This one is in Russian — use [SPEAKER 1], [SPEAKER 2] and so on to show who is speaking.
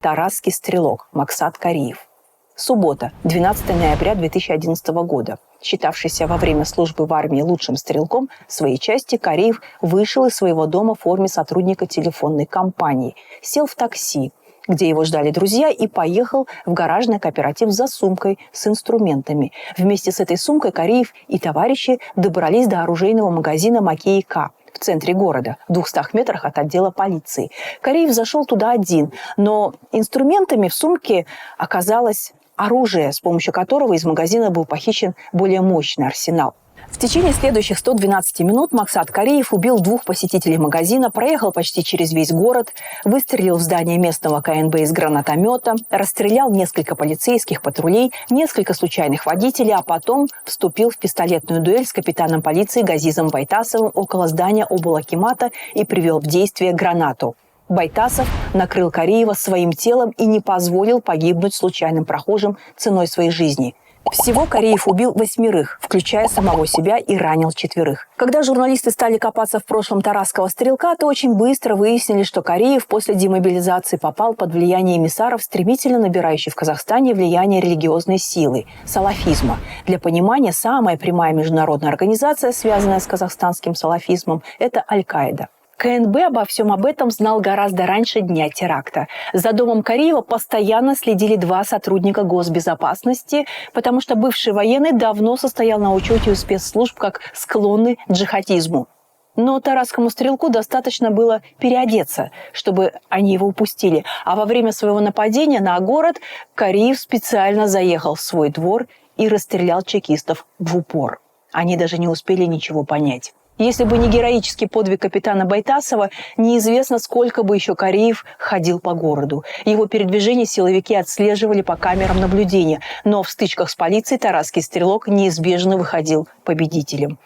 [SPEAKER 1] Тарасский стрелок Максат Кариев. Суббота, 12 ноября 2011 года. Считавшийся во время службы в армии лучшим стрелком своей части, Кариев вышел из своего дома в форме сотрудника телефонной компании, сел в такси, где его ждали друзья, и поехал в гаражный кооператив за сумкой с инструментами. Вместе с этой сумкой Кариев и товарищи добрались до оружейного магазина «Макея-К» в центре города, в 200 метрах от отдела полиции. Кариев зашел туда один, но инструментами в сумке оказалось оружие, с помощью которого из магазина был похищен более мощный арсенал. В течение следующих 112 минут Максат Кариев убил 2 посетителей магазина, проехал почти через весь город, выстрелил в здание местного КНБ из гранатомета, расстрелял несколько полицейских патрулей, несколько случайных водителей, а потом вступил в пистолетную дуэль с капитаном полиции Газизом Байтасовым около здания облакимата и привел в действие гранату. Байтасов накрыл Кариева своим телом и не позволил погибнуть случайным прохожим ценой своей жизни. Всего Кариев убил 8, включая самого себя, и ранил 4. Когда журналисты стали копаться в прошлом тарасского стрелка, то очень быстро выяснили, что Кариев после демобилизации попал под влияние эмиссаров, стремительно набирающих в Казахстане влияние религиозной силы – салафизма. Для понимания, самая прямая международная организация, связанная с казахстанским салафизмом – это Аль-Каида. КНБ обо всем об этом знал гораздо раньше дня теракта. За домом Кариева постоянно следили 2 сотрудника госбезопасности, потому что бывший военный давно состоял на учете у спецслужб как склонный к джихадизму. Но тарасскому стрелку достаточно было переодеться, чтобы они его упустили. А во время своего нападения на город Кариев специально заехал в свой двор и расстрелял чекистов в упор. Они даже не успели ничего понять. Если бы не героический подвиг капитана Байтасова, неизвестно, сколько бы еще Кариев ходил по городу. Его передвижение силовики отслеживали по камерам наблюдения, но в стычках с полицией тарасский стрелок неизбежно выходил победителем.